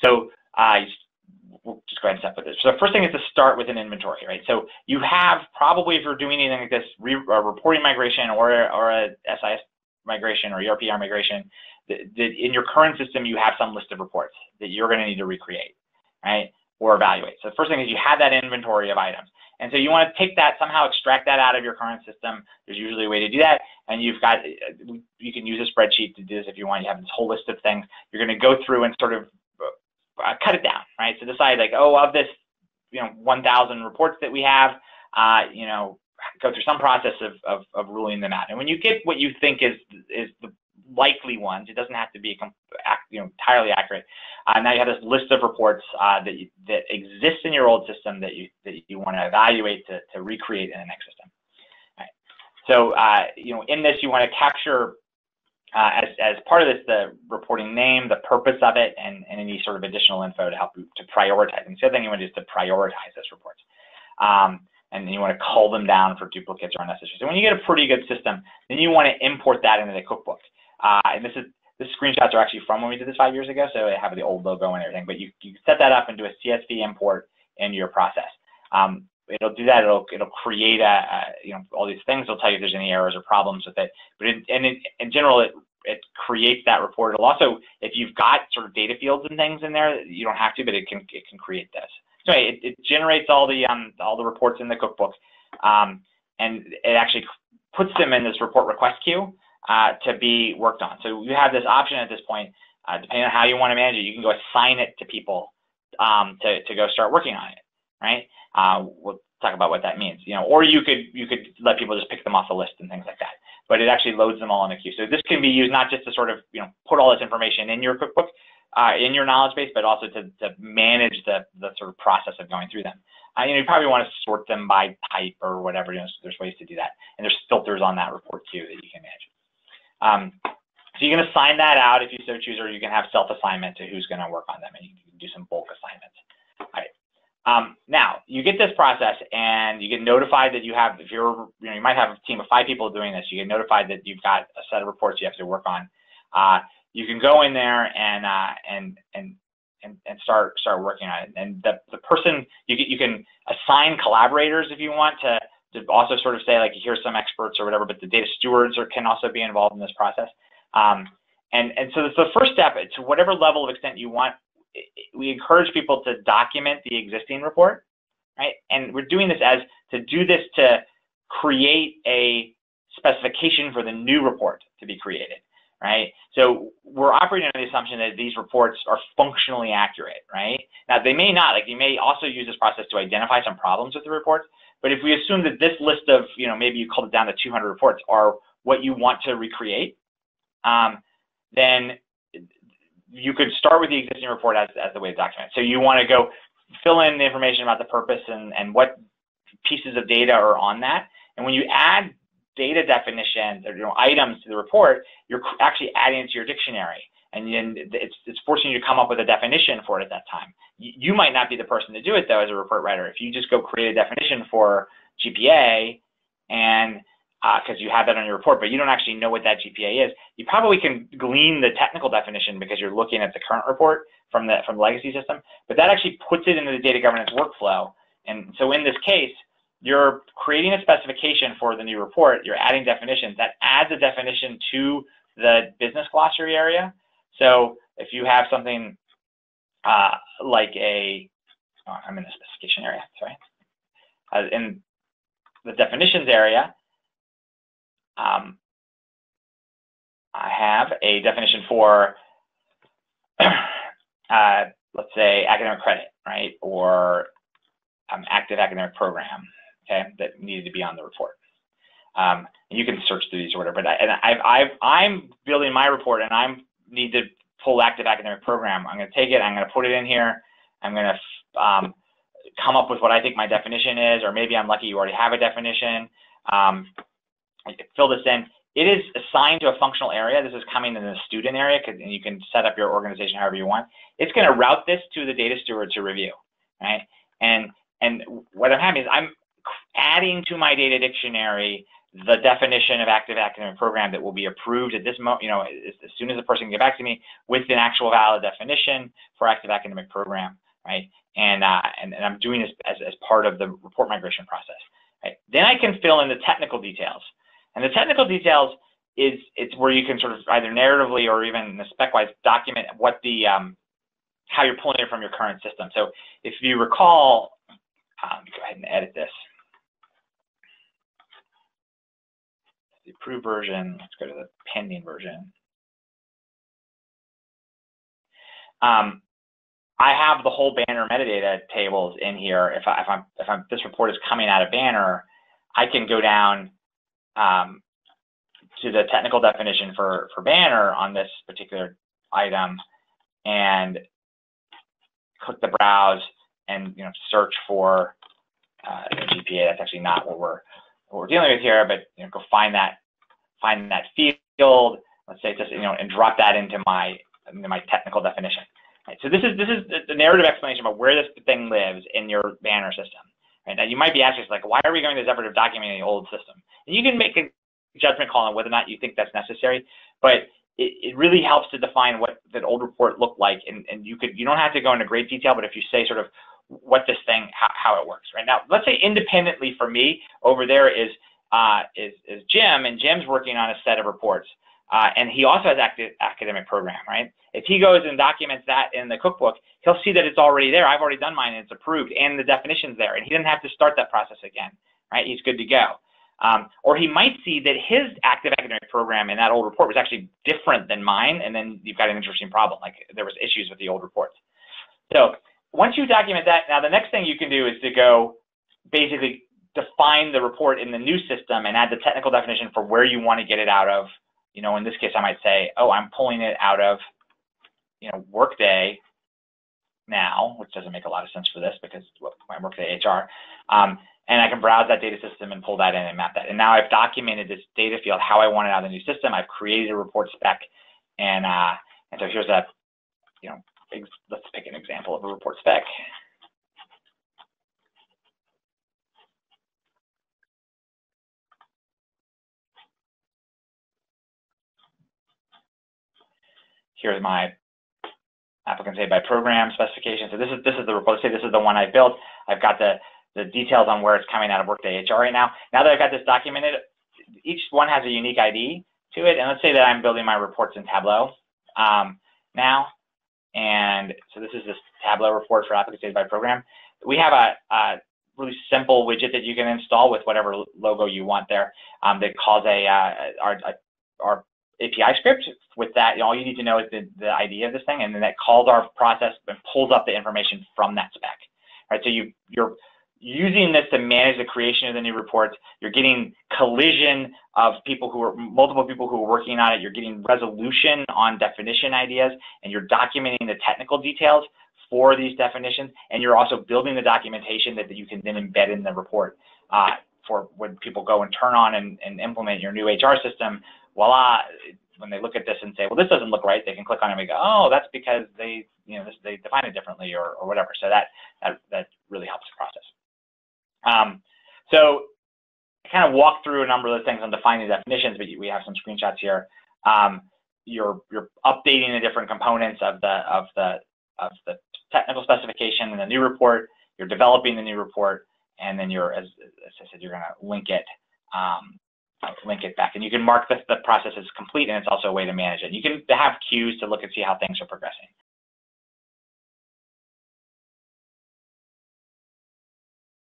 So we'll just go ahead and step with this. So the first thing is to start with an inventory, right? So you have probably, if you're doing anything like this, a reporting migration or a SIS migration or ERPR migration, in your current system, you have some list of reports that you're going to need to recreate, right, or evaluate. So the first thing is you have that inventory of items. And so you want to take that, somehow extract that out of your current system. There's usually a way to do that. And you can use a spreadsheet to do this if you want. You have this whole list of things. You're going to go through and sort of cut it down, right? So decide like, oh, of this, 1,000 reports that we have, go through some process of ruling them out. And when you get what you think is the likely ones, it doesn't have to be entirely accurate. Now you have this list of reports that exists in your old system that you want to evaluate to recreate in the next system. All right. So in this you want to capture as part of this the reporting name, the purpose of it, and any sort of additional info to help you to prioritize. And the other thing you want to do is to prioritize those reports. And you want to cull them down for duplicates or unnecessary. So when you get a pretty good system, then you want to import that into the cookbook. And this screenshots are actually from when we did this 5 years ago, so they have the old logo and everything. But you set that up and do a CSV import into your process. It'll do that. It'll create all these things. It'll tell you if there's any errors or problems with it. But in general, it creates that report. It'll also, if you've got sort of data fields and things in there, you don't have to, but it can create this. So it generates all the reports in the cookbook, and it actually puts them in this report request queue to be worked on. So you have this option at this point, depending on how you want to manage it. You can go assign it to people to go start working on it, right? We'll talk about what that means, or you could let people just pick them off the list and things like that. But it actually loads them all in a queue. So this can be used not just to sort of put all this information in your cookbook, in your knowledge base, but also to manage the sort of process of going through them. You probably want to sort them by type or whatever. There's ways to do that, and there's filters on that report too that you can manage. So you can assign that out if you so choose, or you can have self-assignment to who's going to work on them, and you can do some bulk assignments. All right. Now you get this process, and you get notified that you have, if you're, you might have a team of 5 people doing this. You get notified that you've got a set of reports you have to work on. You can go in there and start working on it. And the person, you can assign collaborators if you want to also sort of say like, here's some experts or whatever, but the data stewards can also be involved in this process. And so the first step, to whatever level of extent you want, we encourage people to document the existing report, right? And we're doing this to create a specification for the new report to be created. Right? So we're operating on the assumption that these reports are functionally accurate, right? Now they may not, like you may also use this process to identify some problems with the reports, but if we assume that this list of, maybe you called it down to 200 reports are what you want to recreate, then you could start with the existing report as the way to document. So you want to go fill in the information about the purpose and what pieces of data are on that. And when you add data definitions or items to the report, you're actually adding it to your dictionary, and then it's forcing you to come up with a definition for it at that time. You might not be the person to do it though as a report writer. If you just go create a definition for GPA, and because you have that on your report, but you don't actually know what that GPA is, you probably can glean the technical definition because you're looking at the current report from the legacy system. But that actually puts it into the data governance workflow, and so in this case, you're creating a specification for the new report, you're adding definitions, that adds a definition to the business glossary area. So if you have something like I'm in the specification area, sorry. In the definitions area, I have a definition for, let's say, academic credit, right? Or active academic program. Okay, that needed to be on the report. And you can search through these or whatever. But I'm building my report, and I need to pull active academic program. I'm going to take it. I'm going to put it in here. I'm going to come up with what I think my definition is, or maybe I'm lucky you already have a definition. Fill this in. It is assigned to a functional area. This is coming in the student area, and you can set up your organization however you want. It's going to route this to the data steward to review, right? And what I'm having is I'm adding to my data dictionary the definition of active academic program that will be approved at this moment, you know, as soon as the person can get back to me with an actual valid definition for active academic program, right? And I'm doing this as part of the report migration process, right? Then I can fill in the technical details. And the technical details it's where you can sort of either narratively or even in the spec-wise document what the, how you're pulling it from your current system. So if you recall, let me go ahead and edit this. The approved version, let's go to the pending version. I have the whole Banner metadata tables in here. If this report is coming out of Banner, I can go down to the technical definition for Banner on this particular item and click the browse and search for GPA. That's actually not what we're dealing with here, but go find that field. Let's say just and drop that into my technical definition. Right, so this is the narrative explanation about where this thing lives in your Banner system. Right, now you might be asking, like, why are we going this effort of documenting the old system? And you can make a judgment call on whether or not you think that's necessary, but it really helps to define what that old report looked like, and you don't have to go into great detail, but if you say sort of what this thing, how it works. Right now, let's say independently for me over there is Jim, and Jim's working on a set of reports. And he also has active academic program, right? If he goes and documents that in the cookbook, he'll see that it's already there. I've already done mine and it's approved and the definition's there, and he doesn't have to start that process again, right? He's good to go. Or he might see that his active academic program in that old report was actually different than mine, and then you've got an interesting problem, like there was issues with the old reports. So once you document that, now the next thing you can do is to go basically define the report in the new system and add the technical definition for where you want to get it out of. In this case, I might say, oh, I'm pulling it out of, Workday now, which doesn't make a lot of sense for this because my Workday HR. And I can browse that data system and pull that in and map that. And now I've documented this data field, how I want it out of the new system. I've created a report spec. And so here's a, let's pick an example of a report spec. Here's my applicant say by program specification. So this is the report. Let's say this is the one I built. I've got the details on where it's coming out of Workday HR right now. Now that I've got this documented, each one has a unique ID to it. And let's say that I'm building my reports in Tableau now. And so this is this Tableau report for applicant say by program. We have a really simple widget that you can install with whatever logo you want there that calls our API script. With that, all you need to know is the ID of this thing, and then that calls our process and pulls up the information from that spec. Right, so you're using this to manage the creation of the new reports. You're getting collision of multiple people who are working on it. You're getting resolution on definition ideas, and you're documenting the technical details for these definitions, and you're also building the documentation that you can then embed in the report for when people go and turn on and implement your new HR system. Voila, when they look at this and say, well, this doesn't look right, they can click on it and go, oh, that's because they define it differently or whatever. So that really helps the process. So I kind of walked through a number of the things on defining definitions, but we have some screenshots here. You're updating the different components of the technical specification in the new report. You're developing the new report, and then as I said, you're going to link it back, and you can mark the process as complete, and it's also a way to manage it. You can have queues to look and see how things are progressing.